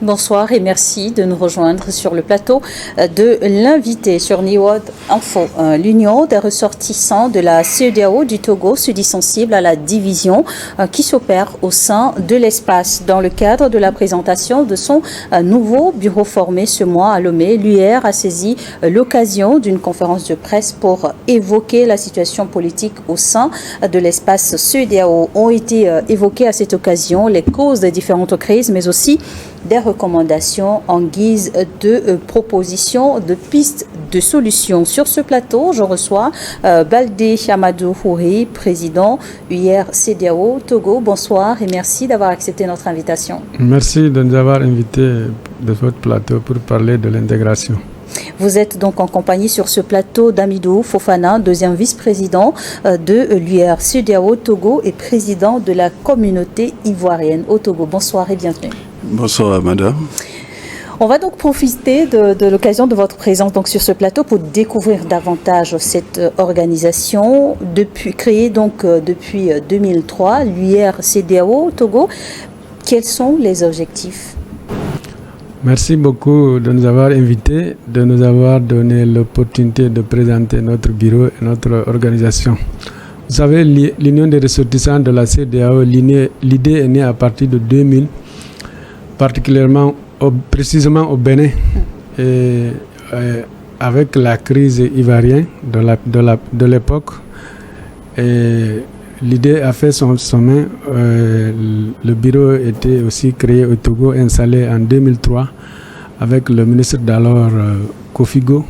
Bonsoir et merci de nous rejoindre sur le plateau de l'invité sur Niwod Info. L'Union des ressortissants de la CEDEAO du Togo se dit sensible à la division qui s'opère au sein de l'espace. Dans le cadre de la présentation de son nouveau bureau formé ce mois à Lomé, l'UR a saisi l'occasion d'une conférence de presse pour évoquer la situation politique au sein de l'espace CEDEAO. Ont été évoquées à cette occasion les causes des différentes crises, mais aussi des recommandations en guise de propositions, de pistes de solutions. Sur ce plateau, je reçois Baldé Amadou Houri, président UR CEDEAO Togo. Bonsoir et merci d'avoir accepté notre invitation. Merci de nous avoir invités de votre plateau pour parler de l'intégration. Vous êtes donc en compagnie sur ce plateau d'Amidou Fofana, deuxième vice-président de l'UR CEDEAO Togo et président de la communauté ivoirienne au Togo. Bonsoir et bienvenue. Bonsoir madame. On va donc profiter de l'occasion de votre présence donc sur ce plateau pour découvrir davantage cette organisation créée donc depuis 2003, l'UR CEDEAO Togo. Quels sont les objectifs? Merci beaucoup de nous avoir invités, de nous avoir donné l'opportunité de présenter notre bureau et notre organisation. Vous savez, l'Union des ressortissants de la CEDEAO, l'idée est née à partir de 2000, particulièrement précisément au Bénin, et avec la crise ivoirienne de l'époque. L'idée a fait son chemin. Le bureau était aussi créé au Togo, installé en 2003 avec le ministre d'alors Kofigo.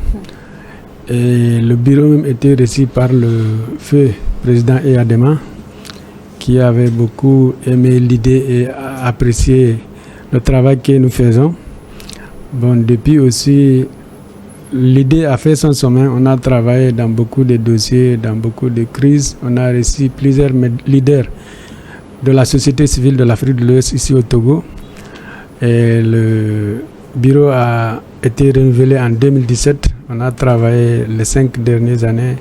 Et le bureau même était reçu par le feu président Eyadema, qui avait beaucoup aimé l'idée et apprécié le travail que nous faisons. Bon, depuis aussi, l'idée a fait son chemin. On a travaillé dans beaucoup de dossiers, dans beaucoup de crises. On a reçu plusieurs leaders de la société civile de l'Afrique de l'Ouest ici au Togo. Et le bureau a été renouvelé en 2017. On a travaillé les 5 dernières années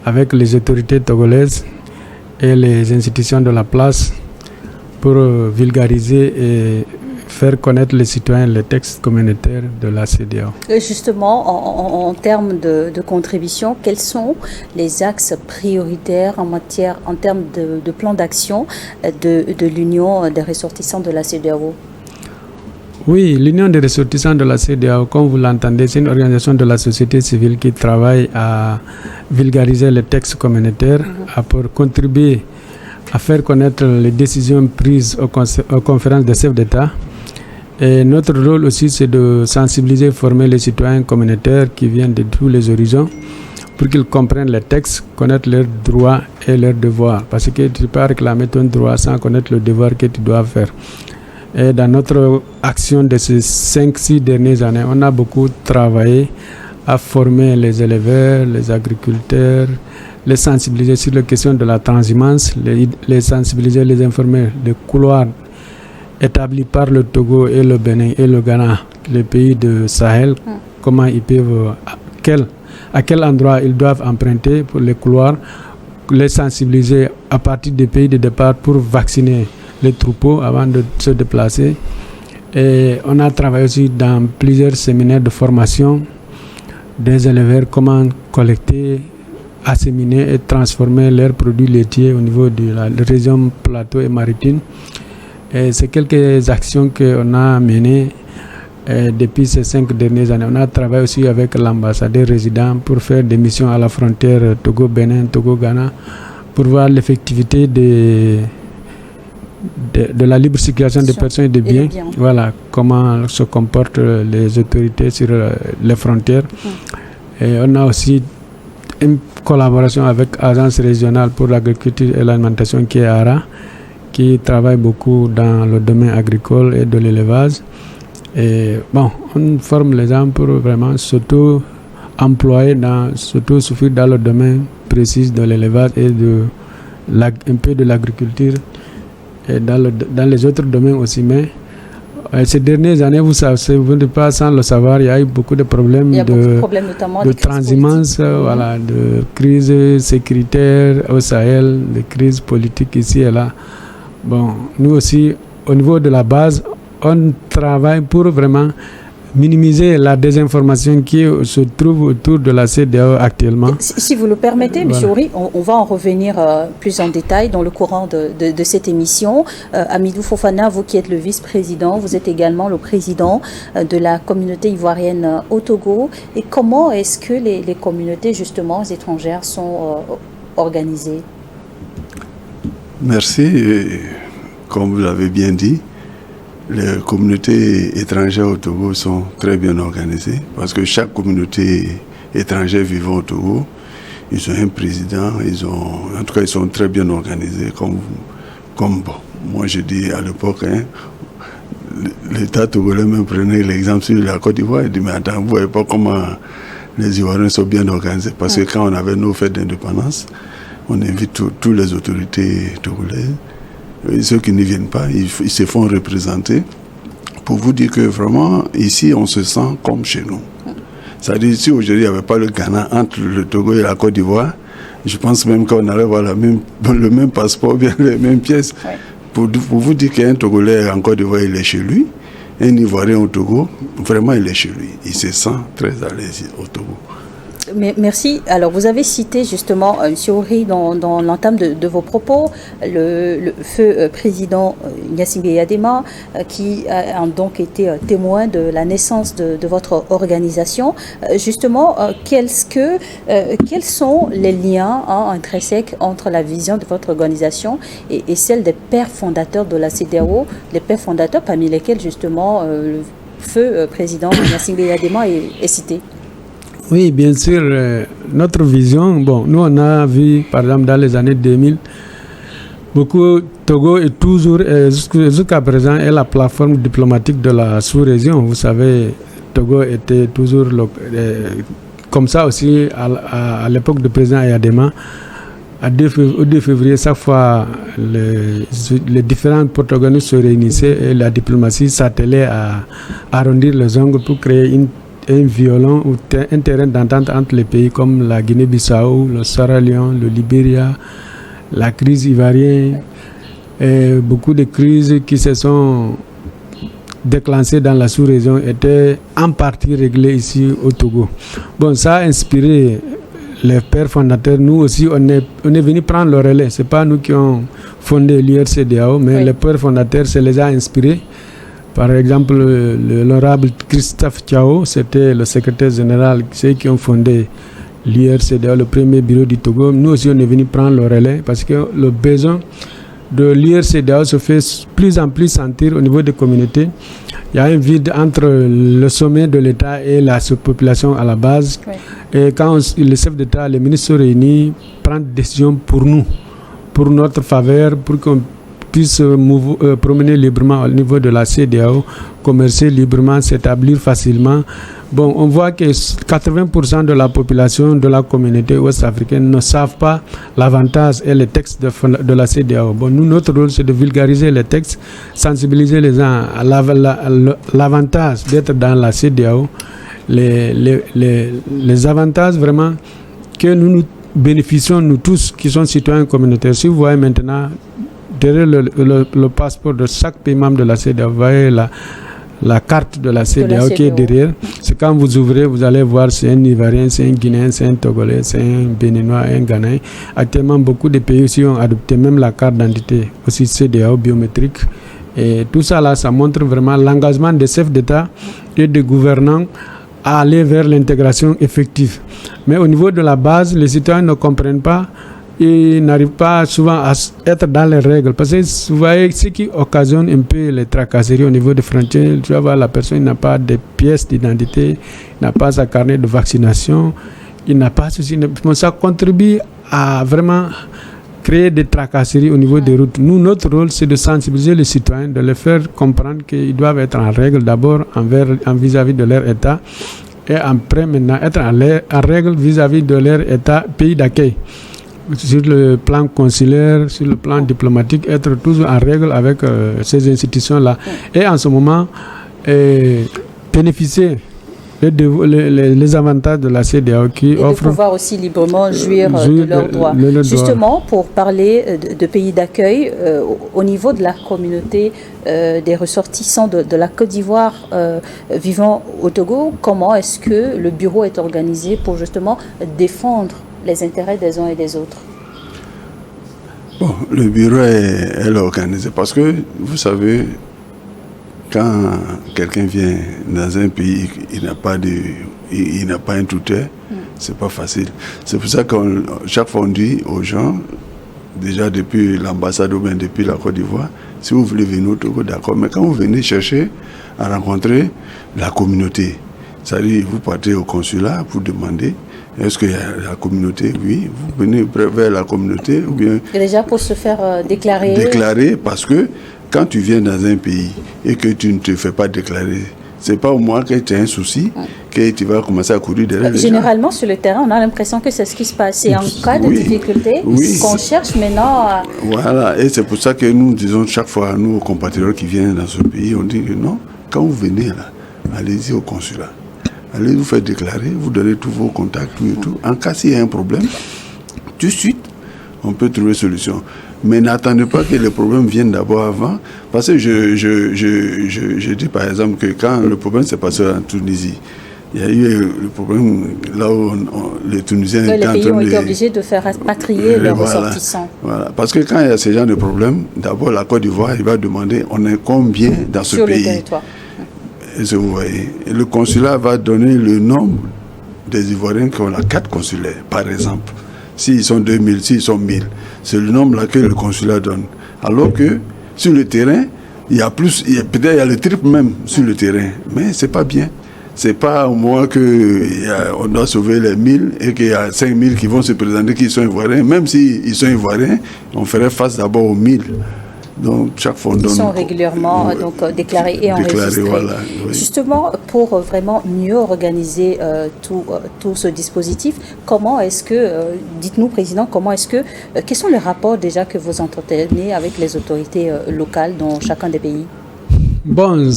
avec les autorités togolaises et les institutions de la place pour vulgariser et faire connaître les citoyens les textes communautaires de la CEDEAO. Justement, en termes de contribution, quels sont les axes prioritaires en termes de plan d'action de l'Union des ressortissants de la CEDEAO? Oui, l'Union des ressortissants de la CEDEAO, comme vous l'entendez, c'est une organisation de la société civile qui travaille à vulgariser les textes communautaires, pour contribuer à faire connaître les décisions prises aux conférences des chefs d'État. Et notre rôle aussi, c'est de sensibiliser et former les citoyens communautaires qui viennent de tous les horizons pour qu'ils comprennent les textes, connaître leurs droits et leurs devoirs. Parce que tu ne peux pas réclamer ton droit sans connaître le devoir que tu dois faire. Et dans notre action de ces 5-6 dernières années, on a beaucoup travaillé à former les éleveurs, les agriculteurs, les sensibiliser sur les questions de la transhumance, les sensibiliser, les informer des couloirs établis par le Togo et le Bénin et le Ghana, les pays de Sahel, comment ils peuvent, à quel endroit ils doivent emprunter pour les couloirs, les sensibiliser à partir des pays de départ pour vacciner les troupeaux avant de se déplacer. Et on a travaillé aussi dans plusieurs séminaires de formation des éleveurs, comment collecter, asséminer et transformer leurs produits laitiers au niveau de la région plateau et maritime. Et c'est quelques actions qu'on a menées depuis ces 5 dernières années. On a travaillé aussi avec l'ambassadeur résident pour faire des missions à la frontière Togo-Bénin, Togo-Ghana, pour voir l'effectivité de la libre circulation des personnes et des biens. Voilà, comment se comportent les autorités sur les frontières. Et on a aussi une collaboration avec l'Agence régionale pour l'agriculture et l'alimentation qui est ARA, qui travaille beaucoup dans le domaine agricole et de l'élevage. Et bon, on forme les gens pour vraiment surtout employer, surtout souffrir dans le domaine précis de l'élevage et un peu de l'agriculture et dans les autres domaines aussi. Mais ces dernières années, vous n'êtes pas sans le savoir, il y a eu beaucoup de problèmes, de transhumance, voilà, de crises sécuritaires au Sahel, de crises politiques ici et là. Bon, nous aussi, au niveau de la base, on travaille pour vraiment minimiser la désinformation qui se trouve autour de la CEDEAO actuellement. Si vous le permettez, M. Ory, on va en revenir plus en détail dans le courant de cette émission. Hamidou Fofana, vous qui êtes le vice-président, vous êtes également le président de la communauté ivoirienne au Togo. Et comment est-ce que les communautés justement étrangères sont organisées? Merci. Et comme vous l'avez bien dit, les communautés étrangères au Togo sont très bien organisées parce que chaque communauté étrangère vivant au Togo, ils ont un président, en tout cas ils sont très bien organisés. Comme bon, moi je dis à l'époque, l'État togolais me prenait l'exemple sur la Côte d'Ivoire. Il dit mais attends, vous voyez pas comment les Ivoiriens sont bien organisés parce que quand on avait nos fêtes d'indépendance, on invite toutes les autorités togolaises. Et ceux qui ne viennent pas, ils se font représenter pour vous dire que vraiment, ici, on se sent comme chez nous. C'est-à-dire, si aujourd'hui, il n'y avait pas le Ghana entre le Togo et la Côte d'Ivoire, je pense même qu'on allait avoir le même passeport, bien les mêmes pièces. Ouais. Pour vous dire qu'un Togolais en Côte d'Ivoire, il est chez lui, un Ivoirien au Togo, vraiment, il est chez lui. Il se sent très à l'aise au Togo. Merci. Alors, vous avez cité justement, M. Ory, dans l'entame de vos propos, le feu président Gnassingbé Eyadema, qui a donc été témoin de la naissance de votre organisation. Justement, quels sont les liens intrinsèques entre la vision de votre organisation et celle des pères fondateurs de la CEDEAO, les pères fondateurs parmi lesquels justement le feu président Gnassingbé Eyadema est cité? Oui, bien sûr, notre vision, nous on a vu par exemple dans les années 2000, Togo est toujours, jusqu'à présent, est la plateforme diplomatique de la sous-région. Vous savez, Togo était toujours comme ça aussi à l'époque du président Eyadema. Au 2 février, chaque fois, les différents protagonistes se réunissaient et la diplomatie s'attelait à arrondir les ongles pour créer un violon ou un terrain d'entente entre les pays comme la Guinée-Bissau, le Sierra Leone, le Libéria, la crise ivoirienne et beaucoup de crises qui se sont déclenchées dans la sous-région étaient en partie réglées ici au Togo. Ça a inspiré les pères fondateurs. Nous aussi, on est venu prendre le relais. Ce n'est pas nous qui avons fondé l'URCDAO, mais les pères fondateurs, ça les a inspirés. Par exemple, l'honorable Christophe Tchao, c'était le secrétaire général, ceux qui ont fondé l'URCDAO, le premier bureau du Togo. Nous aussi, on est venu prendre le relais parce que le besoin de l'URCDAO se fait plus en plus sentir au niveau des communautés. Il y a un vide entre le sommet de l'État et la population à la base. Oui. Et quand le chef d'État, les ministres se réunissent, prennent des décisions pour nous, pour notre faveur, pour qu'on puisse promener librement au niveau de la CEDEAO, commercer librement, s'établir facilement. On voit que 80% de la population de la communauté ouest-africaine ne savent pas l'avantage et les textes de la CEDEAO. Nous, notre rôle, c'est de vulgariser les textes, sensibiliser les gens à l'avantage d'être dans la CEDEAO, les avantages vraiment que nous bénéficions, nous tous qui sommes citoyens communautaires. Si vous voyez maintenant, derrière le passeport de chaque pays membre de la CEDEAO, vous voyez la carte de la CEDEAO qui est derrière. C'est quand vous ouvrez, vous allez voir c'est un Ivoirien, c'est un Guinéen, c'est un Togolais, c'est un Béninois, un Ghanéen. Actuellement, beaucoup de pays aussi ont adopté même la carte d'identité, aussi CEDEAO biométrique. Et tout ça là, ça montre vraiment l'engagement des chefs d'État et des gouvernants à aller vers l'intégration effective. Mais au niveau de la base, les citoyens ne comprennent pas. Ils n'arrivent pas souvent à être dans les règles. Parce que vous voyez, ce qui occasionne un peu les tracasseries au niveau des frontières, tu vas voir, la personne n'a pas de pièces d'identité, n'a pas sa carnet de vaccination, il n'a pas ceci. Ça contribue à vraiment créer des tracasseries au niveau des routes. Nous, notre rôle, c'est de sensibiliser les citoyens, de les faire comprendre qu'ils doivent être en règle d'abord vis-à-vis de leur État et après maintenant être en règle vis-à-vis de leur État, pays d'accueil. Sur le plan consulaire, sur le plan diplomatique, être toujours en règle avec ces institutions-là. Et en ce moment, bénéficier les avantages de la CEDEAO qui offrent... Et de pouvoir aussi librement jouir de leurs droits. Justement, pour parler de pays d'accueil, au niveau de la communauté des ressortissants de la Côte d'Ivoire vivant au Togo, comment est-ce que le bureau est organisé pour justement défendre les intérêts des uns et des autres? Bon, le bureau est organisé parce que, vous savez, quand quelqu'un vient dans un pays, il n'a pas un tuteur, c'est pas facile. C'est pour ça que chaque fois on dit aux gens, déjà depuis l'ambassade ou bien depuis la Côte d'Ivoire, si vous voulez venir au Togo, d'accord, mais quand vous venez chercher à rencontrer la communauté, c'est-à-dire vous partez au consulat pour demander est-ce qu'il y a la communauté? Oui, vous venez vers la communauté ou bien... Et déjà pour se faire déclarer... Déclarer parce que quand tu viens dans un pays et que tu ne te fais pas déclarer, c'est pas au moins que tu as un souci que tu vas commencer à courir derrière les gens. Généralement, sur le terrain, on a l'impression que c'est ce qui se passe. C'est en cas de difficulté qu'on cherche maintenant à... Voilà, et c'est pour ça que nous disons chaque fois à nos compatriotes qui viennent dans ce pays, on dit que non, quand vous venez là, allez-y au consulat. Allez vous faire déclarer, vous donnez tous vos contacts, tout et tout. En cas s'il y a un problème, tout de suite, on peut trouver solution. Mais n'attendez pas que les problèmes viennent d'abord avant. Parce que je dis par exemple que quand le problème s'est passé en Tunisie, il y a eu le problème là où les Tunisiens étaient en train de... Les pays ont été obligés de faire rapatrier leurs ressortissants. Voilà. Parce que quand il y a ce genre de problème, d'abord la Côte d'Ivoire, il va demander on est combien dans ce pays. Sur le territoire. Et vous voyez, le consulat va donner le nombre des Ivoiriens qui ont la carte consulaire, par exemple. S'ils sont 2000, s'ils sont 1000, c'est le nombre là que le consulat donne. Alors que sur le terrain, il y a plus, peut-être il y a le triple même sur le terrain, mais c'est pas bien. C'est pas au moins qu'on doit sauver les 1000 et qu'il y a 5000 qui vont se présenter qui sont Ivoiriens. Même s'ils sont Ivoiriens, on ferait face d'abord aux 1000. Donc, chaque fois, ils sont régulièrement déclarés et enregistrés. Voilà, oui. Justement, pour vraiment mieux organiser tout ce dispositif, comment est-ce que, dites-nous, Président, quels sont les rapports déjà que vous entretenez avec les autorités locales dans chacun des pays? Bon,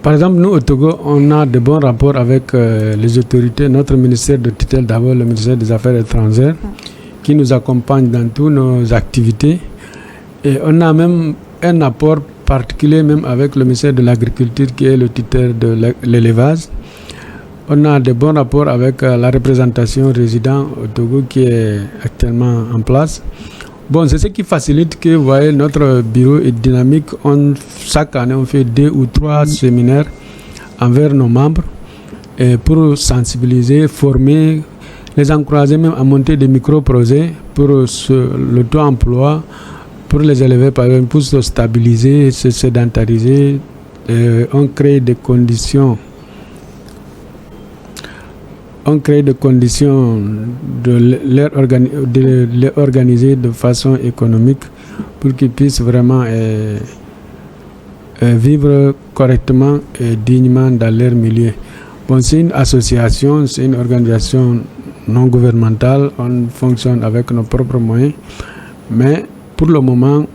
par exemple, nous au Togo, on a de bons rapports avec les autorités. Notre ministère de tutelle, d'abord le ministère des Affaires étrangères, qui nous accompagne dans toutes nos activités. Et on a même un apport particulier même avec le ministère de l'Agriculture qui est le tuteur de l'élevage. On a de bons rapports avec la représentation résident au Togo qui est actuellement en place. Bon, c'est ce qui facilite que, vous voyez, notre bureau est dynamique. Chaque année, on fait 2 ou 3 séminaires envers nos membres et pour sensibiliser, former, les encourager même à monter des micro-projets pour le taux d'emploi, pour les élever, par exemple, pour se stabiliser, se sédentariser. On crée des conditions. De les organiser de façon économique pour qu'ils puissent vraiment vivre correctement et dignement dans leur milieu. Bon, c'est une association, c'est une organisation non gouvernementale, on fonctionne avec nos propres moyens, mais pour le moment,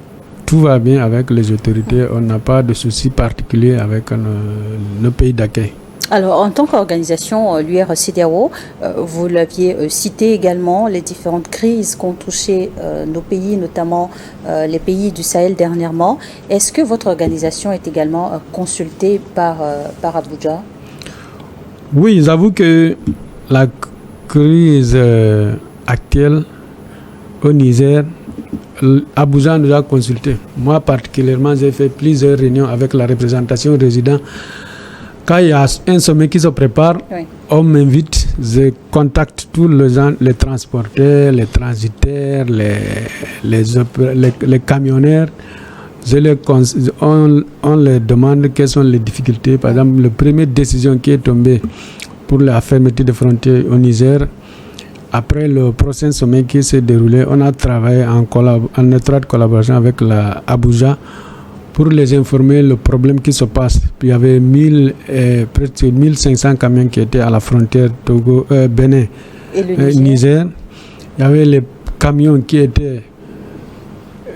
tout va bien avec les autorités, on n'a pas de soucis particuliers avec nos pays d'accueil. Alors, en tant qu'organisation, l'UR-CEDEAO, vous l'aviez cité également, les différentes crises qu'ont touché nos pays, notamment les pays du Sahel dernièrement. Est-ce que votre organisation est également consultée par Abuja? Oui, j'avoue que la crise actuelle au Niger, Abuja nous a consultés. Moi particulièrement, j'ai fait plusieurs réunions avec la représentation résidente. Quand il y a un sommet qui se prépare, on m'invite, je contacte tous les gens, les transporteurs, les transitaires, les camionneurs. On leur demande quelles sont les difficultés. Par exemple, la première décision qui est tombée pour la fermeture des frontières au Niger, après le prochain sommet qui s'est déroulé, on a travaillé en étroite collaboration avec la Abuja pour les informer le problème qui se passe. Il y avait presque 1500 camions qui étaient à la frontière Bénin et Niger. Il y avait les camions qui étaient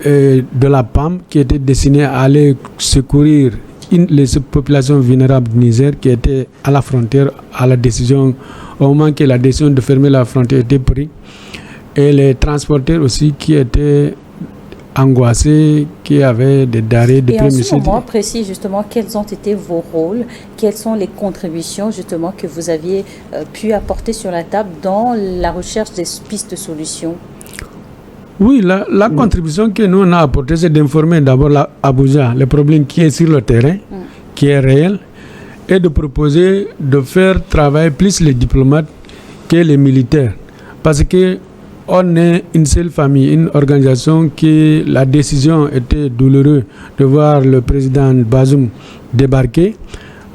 de la PAM qui étaient destinés à aller secourir les populations vulnérables du Niger qui étaient à la frontière à la décision, au moment que la décision de fermer la frontière était prise, et les transporteurs aussi qui étaient angoissés, qui avaient des denrées de Et en première ce nécessité. moment précis, justement, quels ont été vos rôles, quelles sont les contributions, justement, que vous aviez pu apporter sur la table dans la recherche des pistes de solutions? Oui, la contribution que nous on a apportée, c'est d'informer d'abord Abuja, le problème qui est sur le terrain, qui est réel, et de proposer de faire travailler plus les diplomates que les militaires. Parce que on est une seule famille, une organisation qui la décision était douloureuse de voir le président Bazoum débarquer.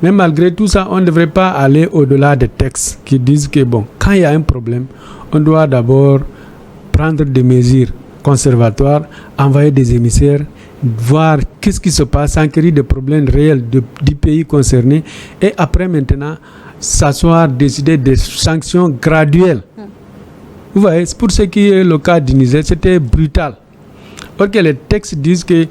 Mais malgré tout ça, on ne devrait pas aller au-delà des textes qui disent que bon, quand il y a un problème, on doit d'abord prendre des mesures conservatoires, envoyer des émissaires, voir qu'est-ce qui se passe, s'enquérir des problèmes réels du pays concerné et après maintenant s'asseoir, décider des sanctions graduelles. Vous voyez, pour ce qui est le cas du Niger, c'était brutal. Or que les textes disent que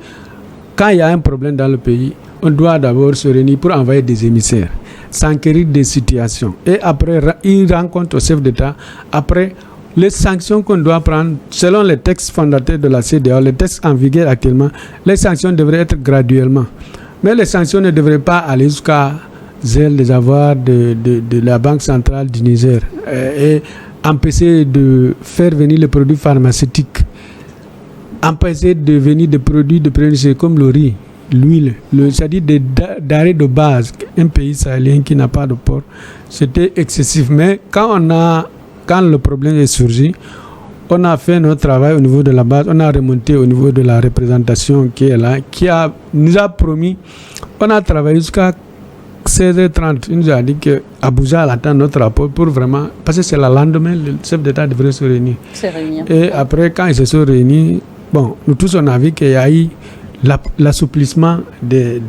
quand il y a un problème dans le pays, on doit d'abord se réunir pour envoyer des émissaires, s'enquérir des situations. Et après, il rencontre au chef d'État. Après, les sanctions qu'on doit prendre, selon les textes fondateurs de la CEDEAO, les textes en vigueur actuellement, les sanctions devraient être graduellement. Mais les sanctions ne devraient pas aller jusqu'à zèle des avoirs de la Banque centrale du Niger et empêcher de faire venir les produits pharmaceutiques, empêcher de venir des produits de première nécessité comme le riz, l'huile, c'est-à-dire des denrées de base. Un pays sahélien qui n'a pas de port, c'était excessif. Mais quand le problème est surgi, on a fait notre travail au niveau de la base, on a remonté au niveau de la représentation qui est là, nous a promis, on a travaillé jusqu'à 16h30, il nous a dit qu'Abuja attend notre rapport pour vraiment, parce que c'est le lendemain, le chef d'État devrait se réunir. Et après, quand ils se sont réunis, bon, nous tous on a vu qu'il y a eu l'assouplissement des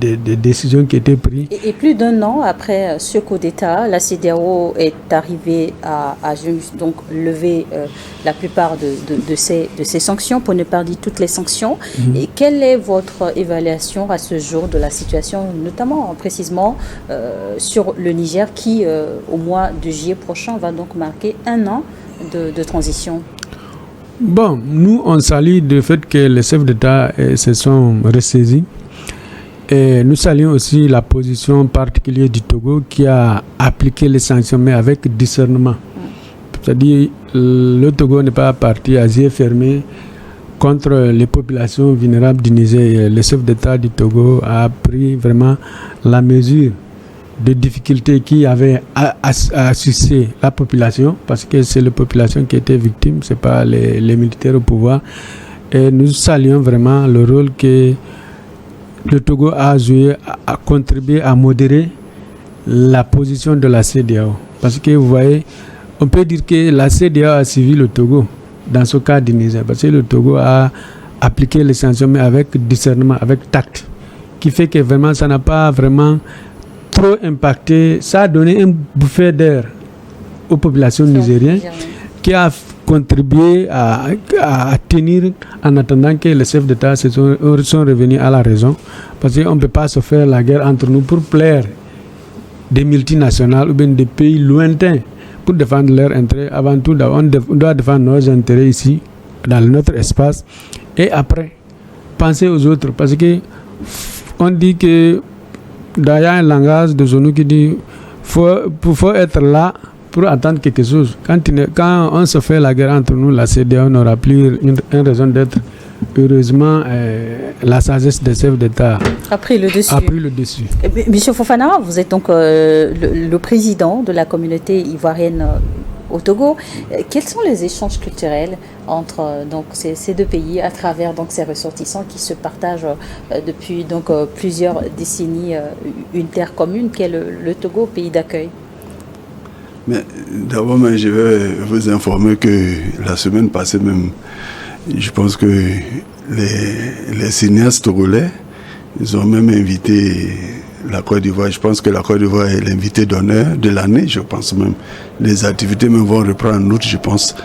décisions qui étaient prises. Et plus d'un an après ce coup d'État, la CEDEAO est arrivée à donc lever la plupart de ces sanctions, pour ne pas dire toutes les sanctions. Et quelle est votre évaluation à ce jour de la situation, notamment précisément sur le Niger qui, au mois de juillet prochain, va donc marquer un an de transition? Bon, nous, on salue le fait que les chefs d'État se sont ressaisis. Et nous saluons aussi la position particulière du Togo qui a appliqué les sanctions, mais avec discernement. C'est-à-dire, le Togo n'est pas parti à yeux fermés contre les populations vulnérables du Niger. Le chef d'État du Togo a pris vraiment la mesure de difficultés qui avaient assisté la population, parce que c'est la population qui était victime, ce n'est pas les militaires au pouvoir. Et nous saluons vraiment le rôle que le Togo a joué, à contribuer à modérer la position de la CEDEAO. Parce que vous voyez, on peut dire que la CEDEAO a suivi le Togo dans ce cas du Niger, parce que le Togo a appliqué les sanctions, mais avec discernement, avec tact, qui fait que vraiment ça n'a pas vraiment trop impacté, ça a donné un bouffée d'air aux populations nigériennes qui a contribué à tenir en attendant que les chefs d'État sont revenus à la raison, parce qu'on ne peut pas se faire la guerre entre nous pour plaire des multinationales ou bien des pays lointains pour défendre leurs intérêts. Avant tout, on doit défendre nos intérêts ici, dans notre espace, et après, penser aux autres, parce que on dit que d'ailleurs un langage de Zonou qui dit faut être là pour attendre quelque chose. Quand on se fait la guerre entre nous, la CEDEAO n'aura plus une raison d'être. Heureusement, la sagesse des chefs d'État a pris le dessus. Monsieur Fofana, vous êtes donc le président de la communauté ivoirienne au Togo. Quels sont les échanges culturels entre donc ces deux pays à travers donc ces ressortissants qui se partagent depuis donc plusieurs décennies une terre commune qui est le Togo, pays d'accueil? Mais d'abord, je vais vous informer que la semaine passée même, je pense que les cinéastes togolais, ils ont même invité la Côte d'Ivoire. Je pense que la Côte d'Ivoire est l'invité d'honneur de l'année. Je pense même les activités même vont reprendre en août, je pense.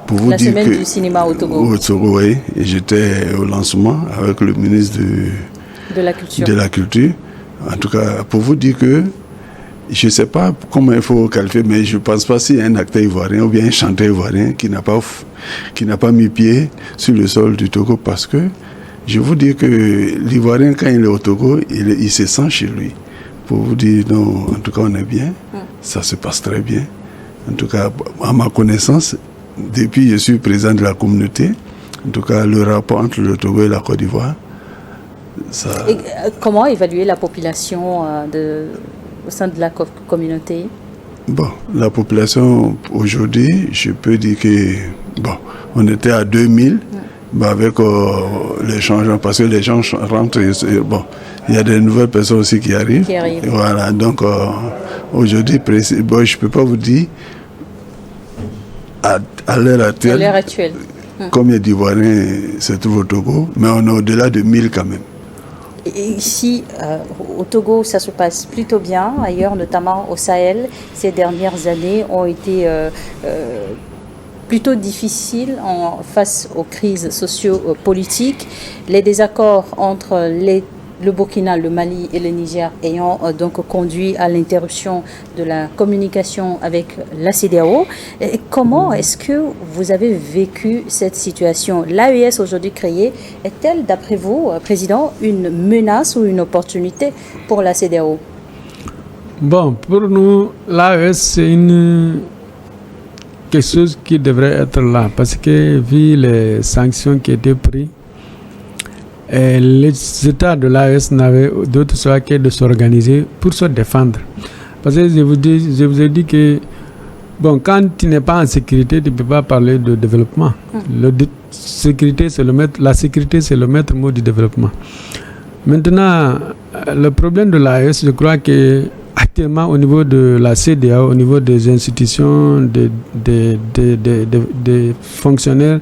Pour vous la dire semaine que, du cinéma au Togo. Au Togo, oui. Et j'étais au lancement avec le ministre de la culture. En tout cas, pour vous dire que je ne sais pas comment il faut qualifier, mais je ne pense pas s'il y a un acteur ivoirien ou bien un chanteur ivoirien qui n'a pas mis pied sur le sol du Togo, parce que je vous dis que l'Ivoirien, quand il est au Togo, il se sent chez lui. Pour vous dire, non, en tout cas, on est bien, ça se passe très bien. En tout cas, à ma connaissance, depuis que je suis président de la communauté, en tout cas, le rapport entre le Togo et la Côte d'Ivoire, ça... Et comment évaluer la population au sein de la communauté? Bon, la population, aujourd'hui, je peux dire que, bon, on était à 2000, avec les changements, parce que les gens rentrent, bon, il y a des nouvelles personnes aussi qui arrivent. Voilà, donc aujourd'hui, bon, je ne peux pas vous dire à l'heure actuelle, combien d'Ivoiriens se trouvent au Togo, mais on est au-delà de 1000 quand même. Et ici, au Togo, ça se passe plutôt bien. Ailleurs, notamment au Sahel, ces dernières années ont été plutôt difficiles face aux crises socio-politiques. Les désaccords entre le Burkina, le Mali et le Niger ayant donc conduit à l'interruption de la communication avec la CEDEAO. Et comment est-ce que vous avez vécu cette situation? L'AES aujourd'hui créée est-elle, d'après vous, Président, une menace ou une opportunité pour la CEDEAO? Bon, pour nous, l'AES, c'est quelque chose qui devrait être là, parce que vu les sanctions qui étaient prises, et les États de l'AES n'avaient d'autre choix que de s'organiser pour se défendre. Parce que je vous ai dit que bon, quand tu n'es pas en sécurité, tu ne peux pas parler de développement. La sécurité, c'est le maître mot du développement. Maintenant, le problème de l'AES, je crois que actuellement au niveau de la CEDEAO, au niveau des institutions, des fonctionnaires,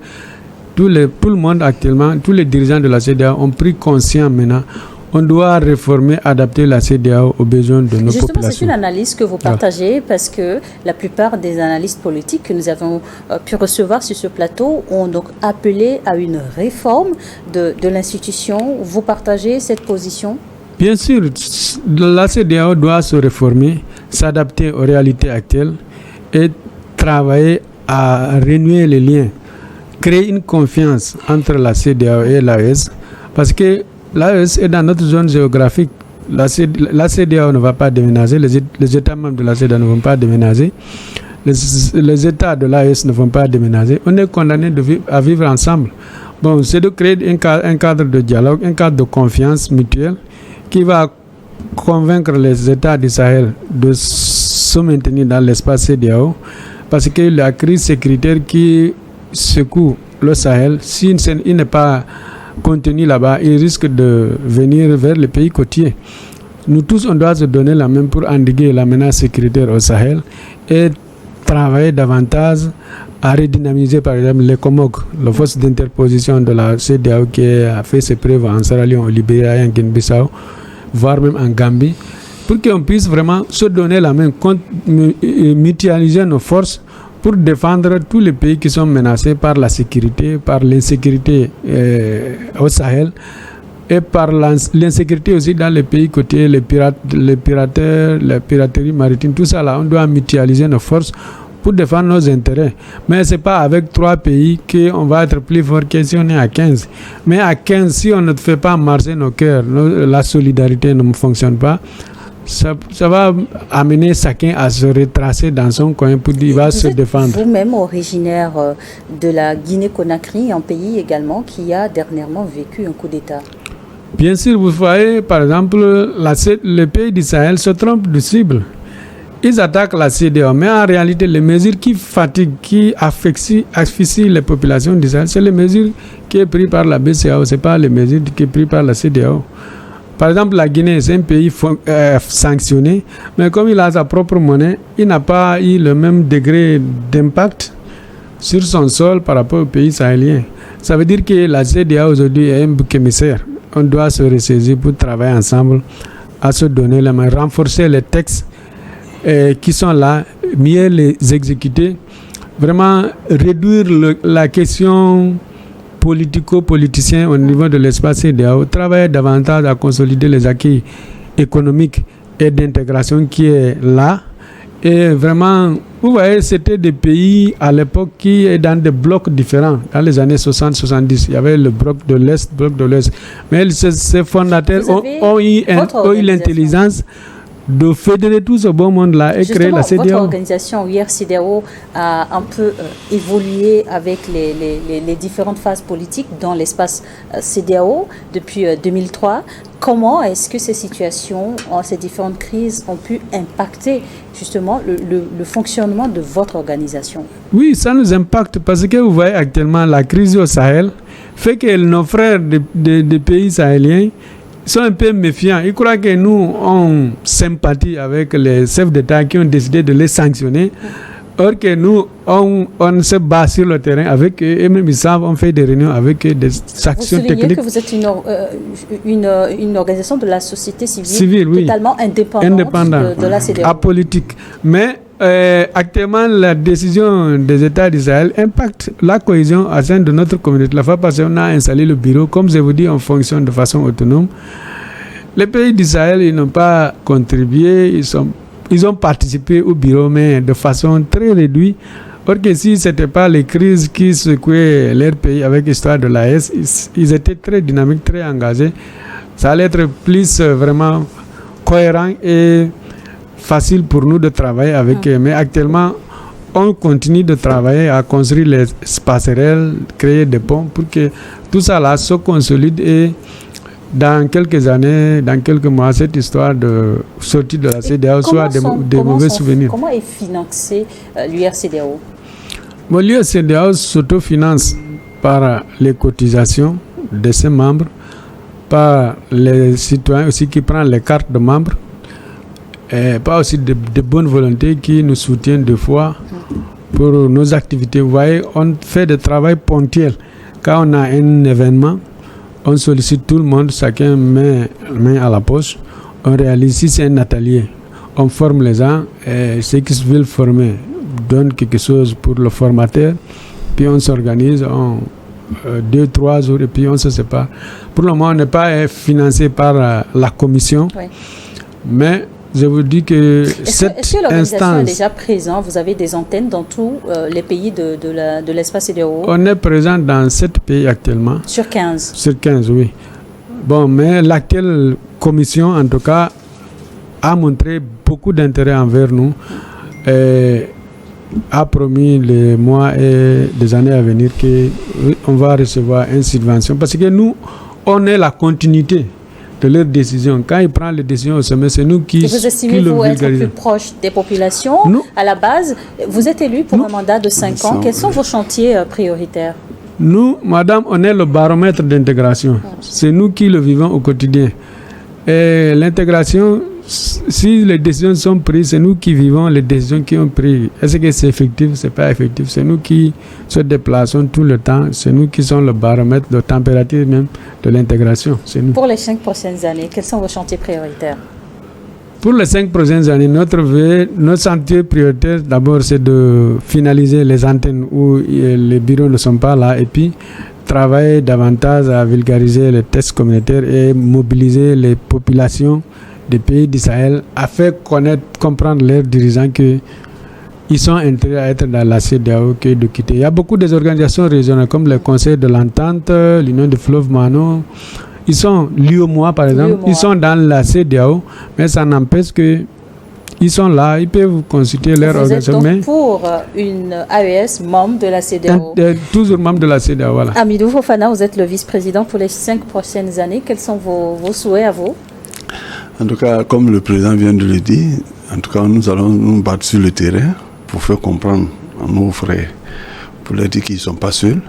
tout le monde actuellement, tous les dirigeants de la CEDEAO ont pris conscience maintenant. On doit réformer, adapter la CEDEAO aux besoins de nos populations. Justement, c'est une analyse que vous partagez parce que la plupart des analystes politiques que nous avons pu recevoir sur ce plateau ont donc appelé à une réforme de l'institution. Vous partagez cette position? Bien sûr, la CEDEAO doit se réformer, s'adapter aux réalités actuelles et travailler à renouer les liens. Créer une confiance entre la CEDEAO et l'AES, parce que l'AES est dans notre zone géographique. La CEDEAO ne va pas déménager, les États membres de la CEDEAO ne vont pas déménager, les États de l'AES ne vont pas déménager. On est condamné à vivre ensemble. Bon, c'est de créer un cadre de dialogue, un cadre de confiance mutuelle qui va convaincre les États du Sahel de se maintenir dans l'espace CEDEAO, parce que la crise sécuritaire qui secoue le Sahel, s'il n'est pas contenu là-bas, il risque de venir vers les pays côtiers. Nous tous, on doit se donner la main pour endiguer la menace sécuritaire au Sahel et travailler davantage à redynamiser par exemple les COMOG, la force d'interposition de la CEDEAO qui a fait ses preuves en Sierra Leone, au Libéria et en Guinée-Bissau, voire même en Gambie, pour qu'on puisse vraiment se donner la main, mutualiser nos forces pour défendre tous les pays qui sont menacés par la sécurité, par l'insécurité au Sahel et par l'insécurité aussi dans les pays côtiers, les pirateurs, la piraterie maritime, tout ça là, on doit mutualiser nos forces pour défendre nos intérêts. Mais ce n'est pas avec 3 pays qu'on va être plus fort que si on est à 15. Mais à 15, si on ne fait pas marcher nos cœurs, la solidarité ne fonctionne pas, ça va amener chacun à se retracer dans son coin pour dire qu'il va se défendre. Vous-même originaire de la Guinée-Conakry, un pays également qui a dernièrement vécu un coup d'État. Bien sûr, vous voyez, par exemple, les pays du Sahel se trompent de cible. Ils attaquent la CEDEAO, mais en réalité, les mesures qui fatiguent, qui asphyxient les populations du Sahel, c'est les mesures qui sont prises par la BCEAO, ce n'est pas les mesures qui sont prises par la CEDEAO. Par exemple, la Guinée, c'est un pays sanctionné, mais comme il a sa propre monnaie, il n'a pas eu le même degré d'impact sur son sol par rapport aux pays sahéliens. Ça veut dire que la CEDEAO aujourd'hui est un bouc émissaire. On doit se ressaisir pour travailler ensemble, à se donner la main, renforcer les textes qui sont là, mieux les exécuter, vraiment réduire la question politico-politicien au niveau de l'espace CEDEAO, travailler davantage à consolider les acquis économique et d'intégration qui est là. Et vraiment, vous voyez, c'était des pays à l'époque qui est dans des blocs différents. Dans les années 60-70, il y avait le bloc de l'Est, le bloc de l'Ouest. Mais ces fondateurs ont eu l'intelligence de fédérer tout ce beau monde-là et créer la CEDEAO. Votre organisation UR-CEDEAO a un peu évolué avec les différentes phases politiques dans l'espace CEDEAO depuis 2003. Comment est-ce que ces situations, ces différentes crises ont pu impacter justement le fonctionnement de votre organisation? Oui, ça nous impacte parce que vous voyez actuellement la crise au Sahel fait que nos frères des pays sahéliens sont un peu méfiants. Ils croient que nous, on sympathie avec les chefs d'État qui ont décidé de les sanctionner. Or que nous, on se bat sur le terrain avec eux, et même ils savent, on fait des réunions avec eux, des actions techniques. Vous soulignez que vous êtes une organisation de la société civile totalement indépendante de la CEDEAO. Apolitique. Mais actuellement, la décision des États d'Israël impacte la cohésion au sein de notre communauté. La fois passée, on a installé le bureau. Comme je vous dis, on fonctionne de façon autonome. Les pays d'Israël, ils n'ont pas contribué, ils ont participé au bureau, mais de façon très réduite. Or que si ce n'était pas les crises qui secouaient leur pays avec l'histoire de l'AES, ils étaient très dynamiques, très engagés. Ça allait être plus vraiment cohérent et facile pour nous de travailler avec eux. Mais actuellement, on continue de travailler à construire les passerelles, créer des ponts pour que tout ça là se consolide et dans quelques années, dans quelques mois, cette histoire de sortie de la CEDEAO soit des mauvais souvenirs. Comment est financé l'UR-CEDEAO? L'UR-CEDEAO s'autofinance par les cotisations de ses membres, par les citoyens aussi qui prennent les cartes de membres, et pas aussi de bonne volonté qui nous soutiennent deux fois pour nos activités. Vous voyez, on fait des travaux ponctuels. Quand on a un événement, on sollicite tout le monde, chacun met main à la poche. On réalise, si c'est un atelier, on forme les gens et ceux qui veulent former donnent quelque chose pour le formateur. Puis on s'organise en 2-3 jours et puis on se sépare. Pour le moment, on n'est pas financé par la commission, mais je vous dis que cette est-ce que l'organisation est déjà présente? Vous avez des antennes dans tous les pays de l'espace CEDEAO? On est présent dans 7 pays actuellement. Sur 15? Sur 15, oui. Bon, mais l'actuelle commission, en tout cas, a montré beaucoup d'intérêt envers nous et a promis les mois et des années à venir qu'on va recevoir une subvention. Parce que nous, on est la continuité de leurs décisions. Quand ils prennent les décisions au sommet, c'est nous qui vous estimez vous être plus proche des populations? À la base, vous êtes élu pour un mandat de 5 ans. Quels sont vos chantiers prioritaires? Nous, madame, on est le baromètre d'intégration. C'est nous qui le vivons au quotidien. Et l'intégration, si les décisions sont prises, c'est nous qui vivons les décisions qui ont prises. Est-ce que c'est effectif? C'est pas effectif. C'est nous qui se déplaçons tout le temps. C'est nous qui sommes le baromètre de température même de l'intégration. C'est nous. Pour les 5 prochaines années, quels sont vos chantiers prioritaires? Pour les 5 prochaines années, notre chantier prioritaire, d'abord, c'est de finaliser les antennes où les bureaux ne sont pas là et puis travailler davantage à vulgariser les tests communautaires et mobiliser les populations des pays d'Israël afin de comprendre leurs dirigeants qu'ils sont intéressés à être dans la CEDEAO que de quitter. Il y a beaucoup d'organisations régionales comme le Conseil de l'Entente, l'Union de Fleuve Mano. Ils sont l'UOMOA par exemple, ils sont dans la CEDEAO, mais ça n'empêche que ils sont là, ils peuvent consulter leur organisation. Vous êtes donc pour une AES membre de la CEDEAO? Toujours membre de la CEDEAO, voilà. Hamidou Fofana, vous êtes le vice-président pour les 5 prochaines années. Quels sont vos souhaits à vous? En tout cas, comme le président vient de le dire, en tout cas, nous allons nous battre sur le terrain pour faire comprendre à nos frères, pour leur dire qu'ils ne sont pas seuls.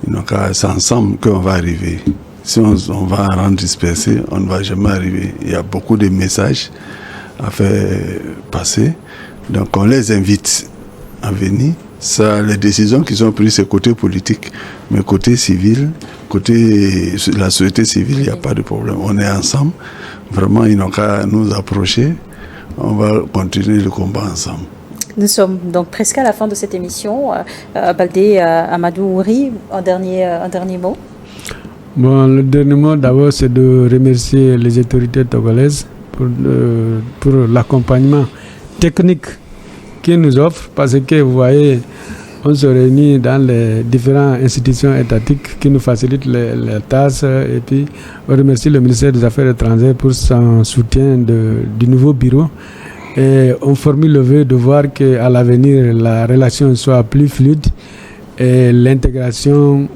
Donc, c'est ensemble qu'on va arriver. Si on va rendre dispersé, on ne va jamais arriver. Il y a beaucoup de messages à faire passer. Donc on les invite à venir. Ça, les décisions qui sont prises, c'est côté politique. Mais côté civil, côté la société civile, il n'y a pas de problème. On est ensemble. Vraiment, ils n'ont qu'à nous approcher. On va continuer le combat ensemble. Nous sommes donc presque à la fin de cette émission. Baldé Amadou Ouri, un dernier mot. Bon, le dernier mot, d'abord, c'est de remercier les autorités togolaises pour l'accompagnement technique qu'ils nous offrent, parce que vous voyez, on se réunit dans les différentes institutions étatiques qui nous facilitent les tâches, et puis on remercie le ministère des Affaires étrangères pour son soutien du nouveau bureau, et on formule le vœu de voir qu'à l'avenir la relation soit plus fluide et l'intégration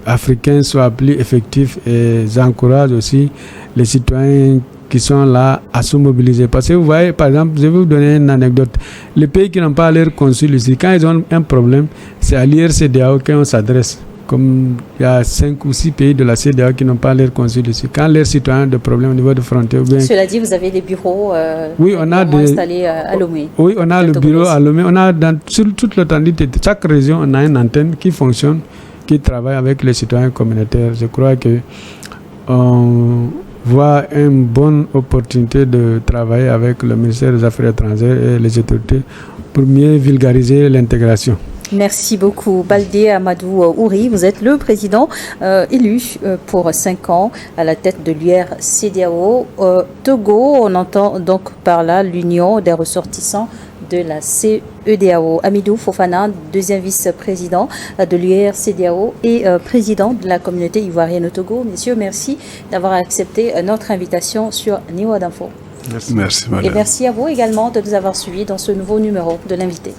africaine soit plus effective, et j'encourage aussi les citoyens qui sont là à se mobiliser. Parce que vous voyez, par exemple, je vais vous donner une anecdote. Les pays qui n'ont pas leur consul ici, quand ils ont un problème, c'est à l'IRCDAO qu'on s'adresse. Comme il y a 5 ou 6 pays de la CEDEAO qui n'ont pas leur consul ici. Quand leurs citoyens ont des problèmes au niveau de frontières... Cela dit, vous avez des bureaux oui, on a installés à Lomé. Oui, on a le bureau à Lomé. On a sur toute l'étendue de chaque région, on a une antenne qui fonctionne, qui travaille avec les citoyens communautaires. Je crois que on voit une bonne opportunité de travailler avec le ministère des Affaires étrangères et les autorités pour mieux vulgariser l'intégration. Merci beaucoup. Baldé Amadou Ouri, vous êtes le président élu pour 5 ans à la tête de l'UR-CEDEAO. Togo, on entend donc par là l'union des ressortissants de la CEDEAO. Amidou Fofana, deuxième vice-président de l'UR-CEDEAO et président de la communauté ivoirienne au Togo. Messieurs, merci d'avoir accepté notre invitation sur Niwad Info. Merci, madame. Et merci à vous également de nous avoir suivis dans ce nouveau numéro de l'invité.